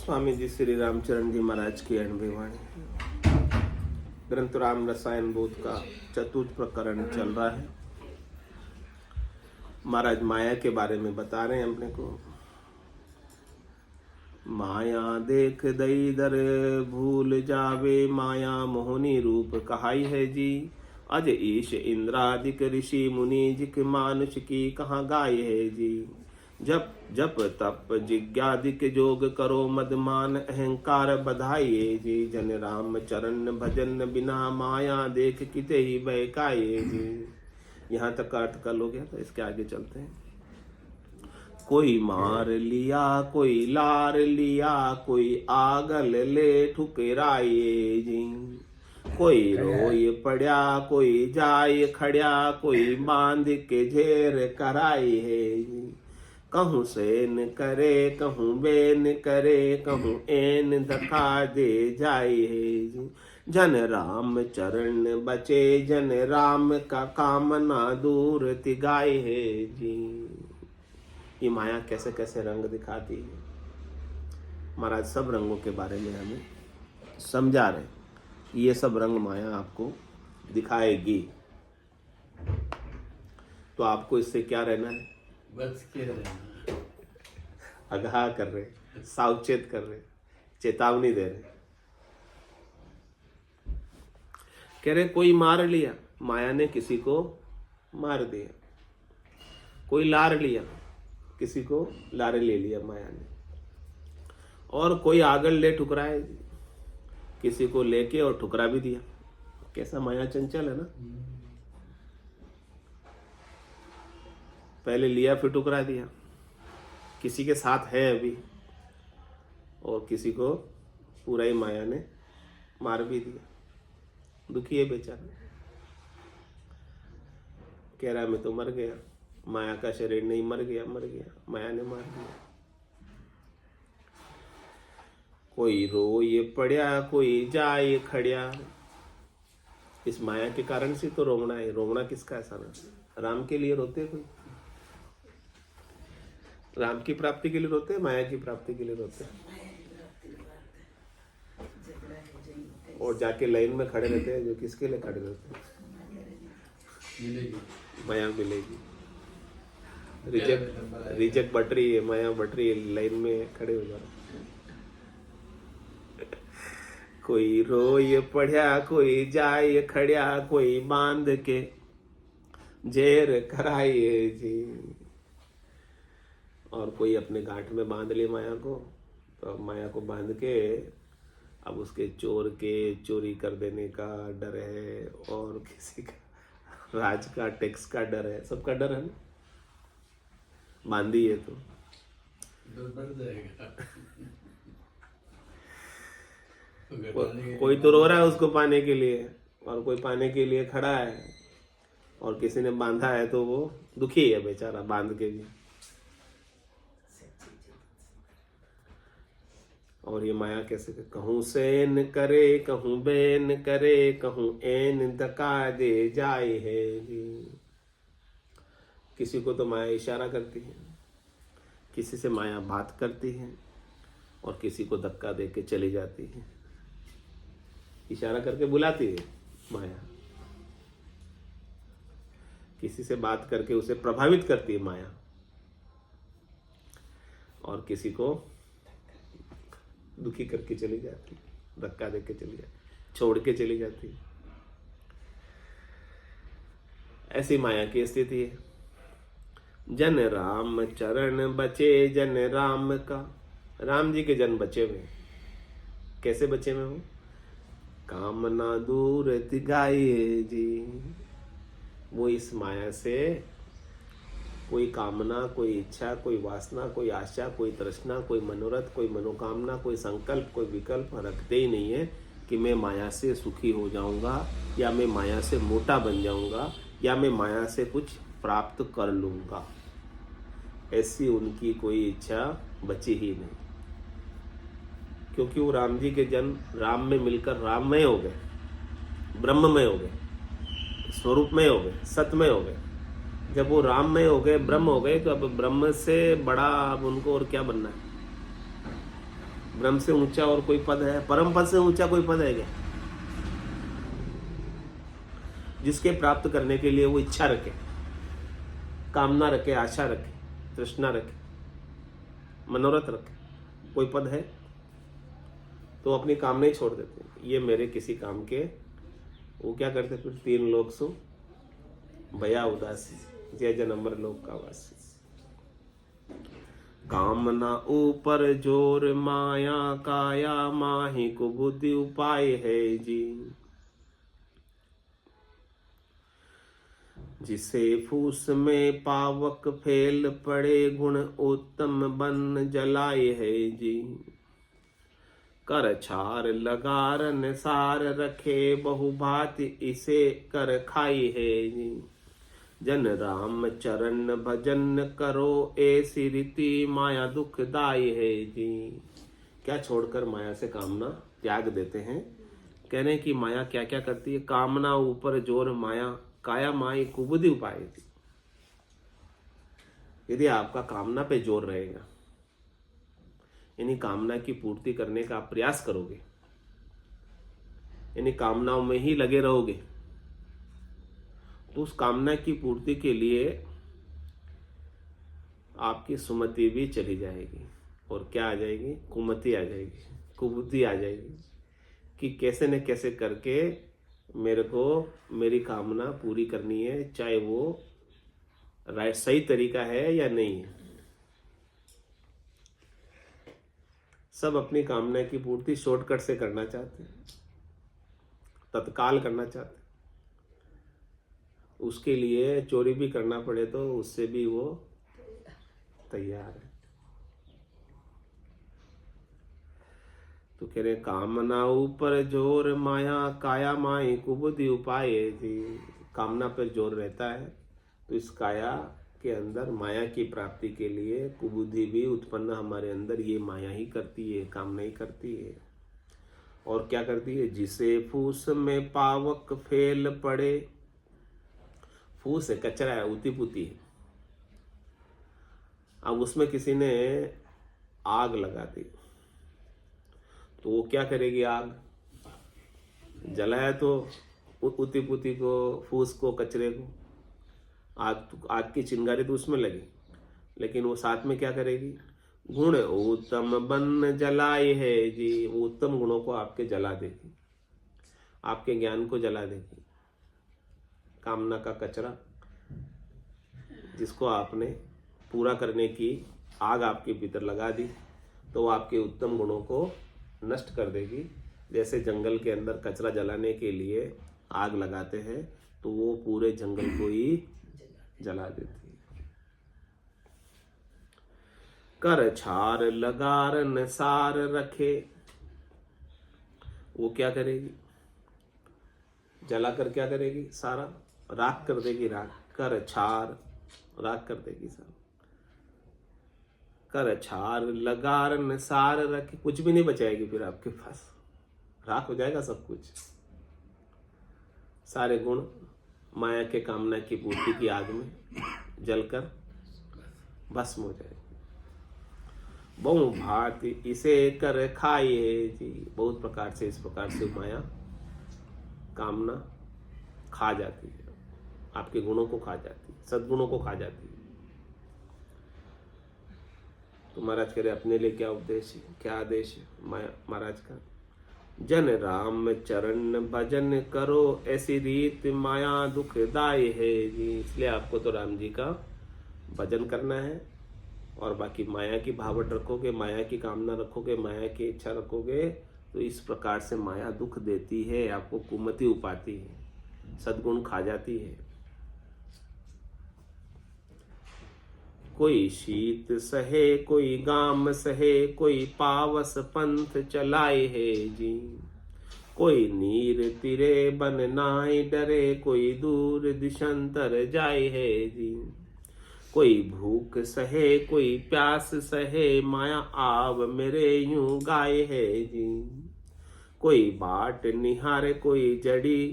स्वामी जी श्री रामचरण जी महाराज की अणवी वाणी। ग्रंथ राम रसायन बोध का चतुर्थ प्रकरण चल रहा है। महाराज माया के बारे में बता रहे हैं अपने को। माया देख दई दर भूल जावे, माया मोहनी रूप कहाई है जी। अज ईश इंद्रादिक ऋषि मुनि, जिक मानुष की कहाँ गाय है जी। जप जप तप जिज्ञादिक जोग करो, मदमान अहंकार बधाइए जी। जन राम चरण भजन बिना, माया देख किते ही बहकाए जी। यहाँ तक का अर्थ कर लोगे तो इसके आगे चलते हैं। कोई मार लिया कोई लार लिया, कोई आगल ले ठुकराइए जी। कोई रोय पड़ा कोई जाय खड़ा, कोई बांध के झेर कराई है जी। कहूँ सेन करे कहूँ बेन करे, कहूँ एन धका दे जाए है जी। जन राम चरण बचे, जन राम का कामना दूर तिगाए है जी। ये माया कैसे कैसे रंग दिखाती है। महाराज सब रंगों के बारे में हमें समझा रहे। ये सब रंग माया आपको दिखाएगी, तो आपको इससे क्या रहना है? बच के रहना। आगाह कर रहे, सावचेत कर रहे, चेतावनी दे रहे। कह रहे कोई मार लिया, माया ने किसी को मार दिया। कोई लार लिया, किसी को लारे ले लिया माया ने। और कोई आगल ले ठुकराए, किसी को लेके और ठुकरा भी दिया। कैसा माया चंचल है ना। पहले लिया फिर ठुकरा दिया। किसी के साथ है अभी, और किसी को पूरा ही माया ने मार भी दिया। दुखी है बेचारा। कह रहा मैं तो मर गया, माया का शरीर नहीं, मर गया माया ने मार दिया। कोई रोए पड़ा कोई जाए खड़ा। इस माया के कारण से तो रोना है। रोना किसका? ऐसा ना राम के लिए रोते कोई? राम की प्राप्ति के लिए रोते, माया की प्राप्ति के लिए रोते। और जाके लाइन में खड़े रहते हैं, जो किसके लिए खड़े रहते हैं? माया मिलेगी। रिजेक्ट बट रही है, माया बट रही है, लाइन में खड़े हो जाओ। कोई रोए पढ़िया कोई जाए खड़िया, कोई बांध के जेर कराइए जी। और कोई अपने गांठ में बांध ले माया को, तो माया को बांध के अब उसके चोर के चोरी कर देने का डर है, और किसी का राज का टैक्स का डर है। सबका डर है ना, बांधी है तो डर बढ़ जाएगा। कोई तो रो रहा है उसको पाने के लिए, और कोई पाने के लिए खड़ा है, और किसी ने बांधा है तो वो दुखी है बेचारा बांध के भी। और ये माया कैसे? कहूँ सेन करे कहूँ बेन करे, कहूँ एन धका दे जाए है जी। किसी को तो माया इशारा करती है, किसी से माया बात करती है, और किसी को धक्का दे के चली जाती है। इशारा करके बुलाती है माया, किसी से बात करके उसे प्रभावित करती है माया, और किसी को दुखी करके चली जाती, धक्का दे के चली जाती, छोड़ के चली जाती। ऐसी माया की स्थिति है। जन राम चरण बचे, जन राम का, राम जी के जन बचे हुए। कैसे बचे हुए हो? कामना दूर तिगाइए जी। वो इस माया से कोई कामना, कोई इच्छा, कोई वासना, कोई आशा, कोई तृष्णा, कोई मनोरथ, कोई मनोकामना, कोई संकल्प, कोई विकल्प रखते ही नहीं है कि मैं माया से सुखी हो जाऊंगा, या मैं माया से मोटा बन जाऊंगा, या मैं माया से कुछ प्राप्त कर लूंगा। ऐसी उनकी कोई इच्छा बची ही नहीं, क्योंकि वो राम जी के जन राम में मिलकर राममय हो गए, ब्रह्ममय हो गए, स्वरूपमय हो गए, सतमय हो गए। जब वो राममय हो गए, ब्रह्म हो गए, तो अब ब्रह्म से बड़ा अब उनको और क्या बनना है? ब्रह्म से ऊंचा और कोई पद है? परम पद से ऊंचा कोई पद है क्या? जिसके प्राप्त करने के लिए वो इच्छा रखे, कामना रखे, आशा रखे, तृष्णा रखे, मनोरथ रखे, कोई पद है? तो अपनी कामना ही छोड़ देते हैं, ये मेरे किसी काम के। वो क्या करते फिर? 3 लोक सु भया उदासी, जय जनम्र लोक का वासी। कामना ऊपर जोर माया, काया माही को बुद्धि उपाय है जी। जिसे फूस में पावक फेल पड़े, गुण उत्तम बन जलाए है जी। कर छार लगारन सार रखे, बहुभांति इसे कर खाई है जी। जन राम चरण भजन करो, ऐसी रीति माया दुखदाई है जी। क्या छोड़कर माया से कामना त्याग देते हैं? कह रहे हैं कि माया क्या क्या करती है? कामना ऊपर जोर माया, काया माई कुबुद्धि उपाय थी। यदि आपका कामना पे जोर रहेगा, यानी कामना की पूर्ति करने का आप प्रयास करोगे, यानी कामनाओं में ही लगे रहोगे, तो उस कामना की पूर्ति के लिए आपकी सुमति भी चली जाएगी। और क्या आ जाएगी? कुमति आ जाएगी, कुबुद्धि आ जाएगी कि कैसे न कैसे करके मेरे को मेरी कामना पूरी करनी है, चाहे वो राइट सही तरीका है या नहीं है। सब अपनी कामना की पूर्ति शॉर्टकट से करना चाहते हैं, तत्काल करना चाहते हैं। उसके लिए चोरी भी करना पड़े तो उससे भी वो तैयार है। तो कह रहे कामना ऊपर जोर माया, काया माई कुबुद्धि उपाय जी। कामना पर जोर रहता है तो इस काया के अंदर माया की प्राप्ति के लिए कुबुद्धि भी उत्पन्न हमारे अंदर ये माया ही करती है, कामना ही करती है। और क्या करती है? जिसे फूस में पावक फेल पड़े, फूस है, कचरा है, उती पुती है। अब उसमें किसी ने आग लगा दी तो वो क्या करेगी? आग जलाया तो उती पुती को, फूस को, कचरे को, आग की चिंगारी तो उसमें लगी, लेकिन वो साथ में क्या करेगी? गुण उत्तम बन जलाए है जी। वो उत्तम गुणों को आपके जला देगी, आपके ज्ञान को जला देगी। कामना का कचरा जिसको आपने पूरा करने की आग आपके भीतर लगा दी, तो वो आपके उत्तम गुणों को नष्ट कर देगी। जैसे जंगल के अंदर कचरा जलाने के लिए आग लगाते हैं तो वो पूरे जंगल को ही जला देती है। कर छार लगारन सार रखे, वो क्या करेगी? जलाकर क्या करेगी? सारा राख कर देगी। राख, कर छार, राख कर देगी सारा। कर छार लगारन सार रखे, कुछ भी नहीं बचाएगी फिर आपके पास, राख हो जाएगा सब कुछ। सारे गुण माया के कामना की पूर्ति की आग में जलकर भस्म हो जाएगी। बहु भांति इसे कर खाइए जी। बहुत प्रकार से, इस प्रकार से माया कामना खा जाती है, आपके गुणों को खा जाती है, सद्गुणों को खा जाती है। तो महाराज कह रहे अपने लिए क्या उपदेश है, क्या आदेश है महाराज का? जन राम चरण भजन करो, ऐसी रीत माया दुखदाई है जी। इसलिए आपको तो राम जी का भजन करना है, और बाकी माया की भावट रखोगे, माया की कामना रखोगे, माया की इच्छा रखोगे, तो इस प्रकार से माया दुख देती है, आपको कुमति उपाती है, सद्गुण खा जाती है। कोई शीत सहे, कोई गाम सहे, कोई पावस पंथ चलाए है जी। कोई नीर तिरे बन नाई डरे, कोई दूर दिशंतर जाए है जी। कोई भूख सहे, कोई प्यास सहे, माया आव मेरे यूं गाए है जी। कोई बाट निहारे, कोई जड़ी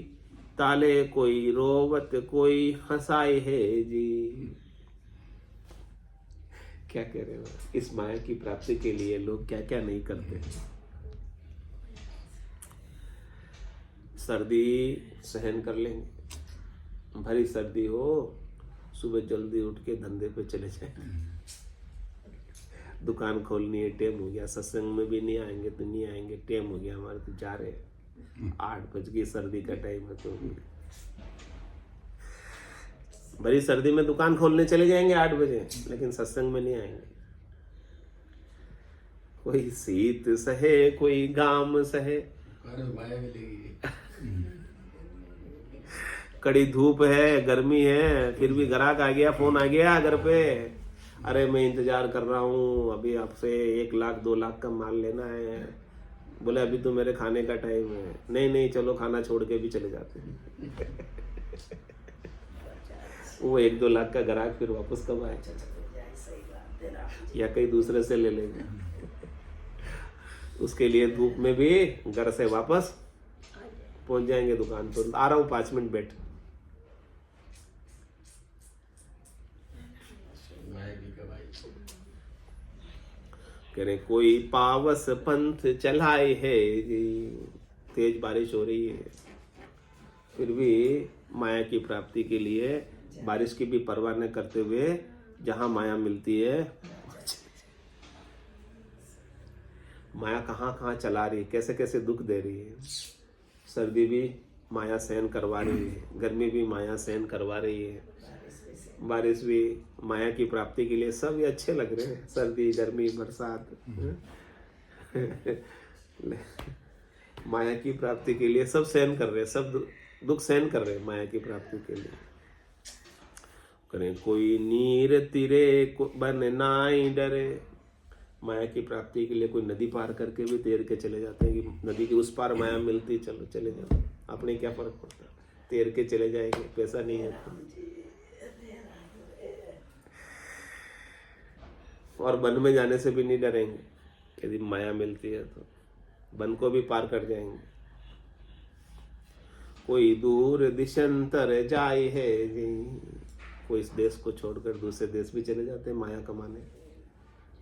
ताले, कोई रोवत, कोई हंसाए है जी। क्या कह रहे हो, इस माया की प्राप्ति के लिए लोग क्या क्या नहीं करते। सर्दी सहन कर लेंगे, भरी सर्दी हो, सुबह जल्दी उठ के धंधे पे चले जाए। दुकान खोलनी है, टाइम हो गया, सत्संग में भी नहीं आएंगे तो नहीं आएंगे, टाइम हो गया हमारे तो जा रहे हैं, 8 बज गए, सर्दी का टाइम है तो भरी सर्दी में दुकान खोलने चले जाएंगे 8 बजे, लेकिन सत्संग में नहीं आएंगे। कोई शीत सहे, कोई गाम सहे, माया मिलेगी। कड़ी धूप है, गर्मी है, फिर भी ग्राहक आ गया, फोन आ गया घर पे, अरे मैं इंतजार कर रहा हूँ, अभी आपसे 1 लाख 2 लाख का माल लेना है। बोले अभी तो मेरे खाने का टाइम है। नहीं नहीं चलो खाना छोड़ के भी चले जाते हैं। वो 1-2 लाख का ग्राहक फिर वापस कब आए, या कहीं दूसरे से ले लेंगे। उसके लिए धूप में भी घर से वापस पहुंच जाएंगे दुकान पर, आ रहा हूँ 5 मिनट बैठ। कह रहे कोई पावस पंथ चलाए है जी, तेज बारिश हो रही है, फिर भी माया की प्राप्ति के लिए बारिश की भी परवाह न करते हुए जहां माया मिलती है, माया कहाँ कहाँ चला रही है, कैसे कैसे दुख दे रही है। सर्दी भी माया सहन करवा रही है, गर्मी भी माया सहन करवा रही है, बारिश भी माया की प्राप्ति के लिए। सब ये अच्छे लग रहे हैं, सर्दी गर्मी बरसात माया की प्राप्ति के लिए सब सहन कर रहे हैं, सब दुख सहन कर रहे हैं माया की प्राप्ति के लिए। करें कोई नीर तिरे बन नाई डरे, माया की प्राप्ति के लिए कोई नदी पार करके भी तैर के चले जाते हैं कि नदी के उस पार माया मिलती, चलो चले जाओ, अपने क्या फर्क पड़ता, तैर के चले जाएंगे, पैसा नहीं है तो। और वन में जाने से भी नहीं डरेंगे, यदि माया मिलती है तो वन को भी पार कर जाएंगे। कोई दूर दिशंतर जाए है जी, कोई इस देश को छोड़कर दूसरे देश भी चले जाते हैं माया कमाने।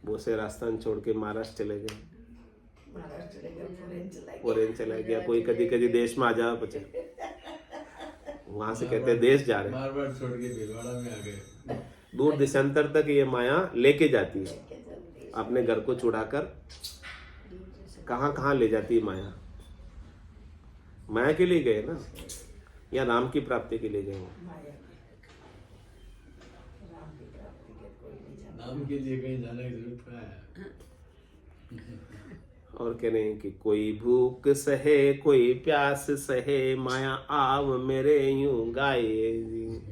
बहुत से राजस्थान छोड़ के महाराष्ट्र चले गए, फॉरेन चला गया, कोई कभी कभी देश में आ जा बचे, वहां से कहते हैं देश जा रहे हैं, मारवाड़ छोड़ के भिलवाड़ा में आ गए। दूर दिशांतर तक ये माया लेके जाती है, अपने घर को छुड़ाकर कहाँ कहाँ ले जाती है माया। माया के लिए गए ना, या राम की प्राप्ति के लिए गए? नाम के लिए कहीं जाने की जरूरत क्या है। और कह रहे हैं कि कोई भूख सहे, कोई प्यास सहे, माया आव मेरे यूं गाए जी।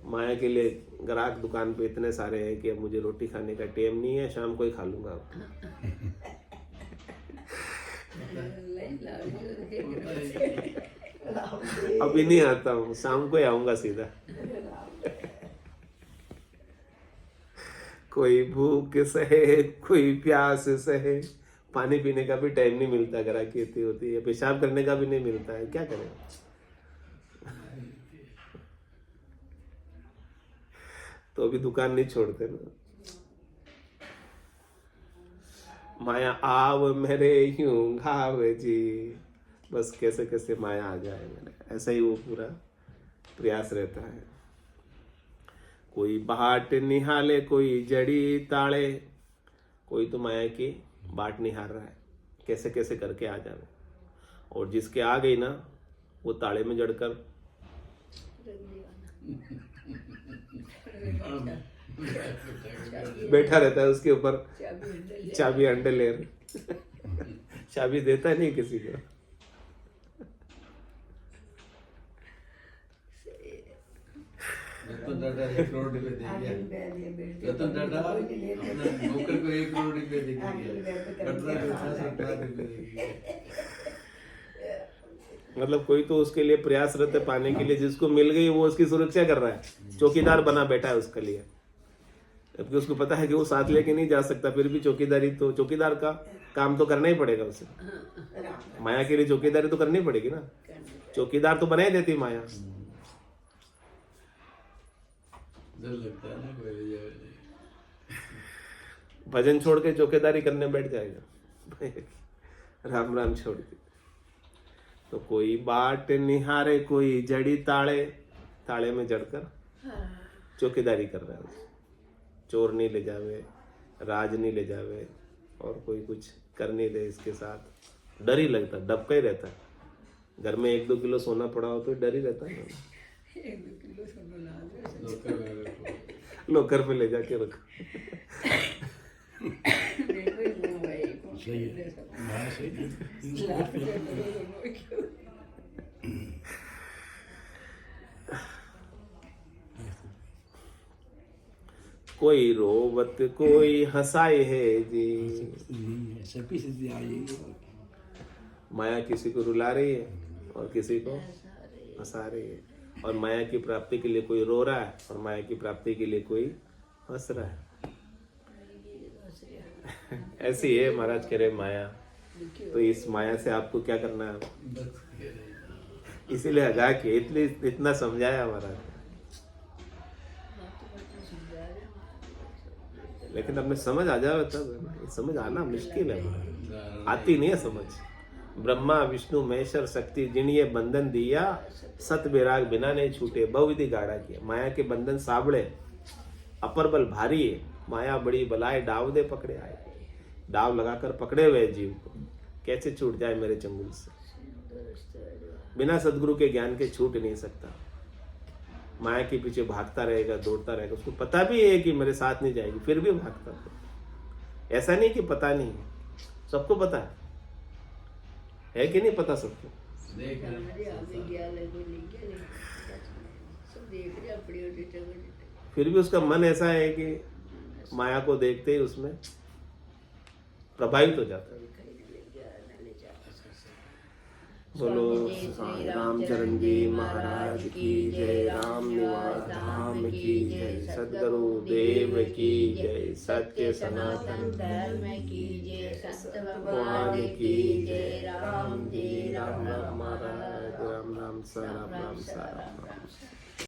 माया के लिए ग्राहक दुकान पे इतने सारे हैं कि अब मुझे रोटी खाने का टाइम नहीं है, शाम को ही खा लूंगा अब। अभी नहीं आता हूँ, शाम को ही आऊंगा सीधा। कोई भूख सहे, कोई प्यास सहे, पानी पीने का भी टाइम नहीं मिलता, ग्राहकी इतनी होती है, पेशाब करने का भी नहीं मिलता है, क्या करें। तो अभी दुकान नहीं छोड़ते ना। माया आव मेरे यूं घाव जी, बस कैसे कैसे माया आ जाए मेरे, ऐसा ही वो पूरा प्रयास रहता है। कोई बाट निहाले, कोई जड़ी ताले, कोई तो माया की बाट निहार रहा है, कैसे कैसे करके आ जाए, और जिसके आ गई ना वो ताले में जड़कर बैठा रहता है, उसके ऊपर चाबी अंडे ले चाबी देता नहीं किसी को। रतन टाटा 1 करोड़ रुपए दे दिया। रतन टाटा अपने नौकर को 1 करोड़ रुपए दे दिया, कटरा को 7 लाख रुपए दे दिया। मतलब कोई तो उसके लिए प्रयासरत है पाने के लिए, जिसको मिल गई वो उसकी सुरक्षा कर रहा है, चौकीदार बना बैठा है उसके लिए, जबकि उसको पता है कि वो साथ लेके नहीं जा सकता, फिर भी चौकीदारी तो, चौकीदार का काम तो करना ही पड़ेगा उसे। माया के लिए चौकीदारी तो करनी पड़ेगी ना, चौकीदार तो बना ही देती माया। डर लगता है ना कोई भजन छोड़ के चौकीदारी करने बैठ जाएगा। राम राम छोड़ के। तो कोई बाट निहारे कोई जड़ी ताले, ताले में जड़कर चौकीदारी कर रहा है। चोर नहीं ले जावे, राज नहीं ले जावे, और कोई कुछ कर नहीं दे इसके साथ। डर ही लगता, डबका ही रहता। घर में 1-2 किलो सोना पड़ा हो तो डर ही रहता है। 1-2 किलो सोना ला दो। लोकर में ले जाके रखो। देखो ये वो भाई कौन सही है। हाँ, सही है। लाख रुपए करो दोनों क्यों? कोई रोवत कोई हंसाए है जी। नहीं है, सभी से आएगी। माया किसी को रुला रही है और किसी को हंसा रही है, और माया की प्राप्ति के लिए कोई रो रहा है और माया की प्राप्ति के लिए कोई हंस रहा है। ऐसी है महाराज कह रहे माया। तो इस माया से आपको क्या करना है? इसीलिए हगा के इतना समझाया महाराज। लेकिन अपने समझ आ जाए तब, समझ आना मुश्किल है महाराज, आती नहीं है समझ। ब्रह्मा विष्णु महेश्वर शक्ति जिन्हें बंधन दिया, सत विराग बिना नहीं छूटे, बहुविधि गाढ़ा किया। माया के बंधन साबड़े, अपर बल भारी है। माया बड़ी बलाए, डाव दे पकड़े आए। डाव लगाकर पकड़े हुए जीव को कैसे छूट जाए मेरे चंगुल से। बिना सदगुरु के ज्ञान के छूट नहीं सकता। माया के पीछे भागता रहेगा, दौड़ता रहेगा। उसको पता भी है कि मेरे साथ नहीं जाएगी, फिर भी भागता है। ऐसा नहीं कि पता नहीं है, सबको पता है कि नहीं पता सबको? फिर भी उसका मन ऐसा है कि माया को देखते ही उसमें प्रभावित हो जाता है। बोलो साईं रामचरण जी महाराज की जय, राम निवास धाम की जय, सद्गुरु देव की जय, सत्य सनातन धर्म की जय, सत्य भगवान की जय। राम जी राम राम महाराज, राम राम सा राम राम सा राम राम।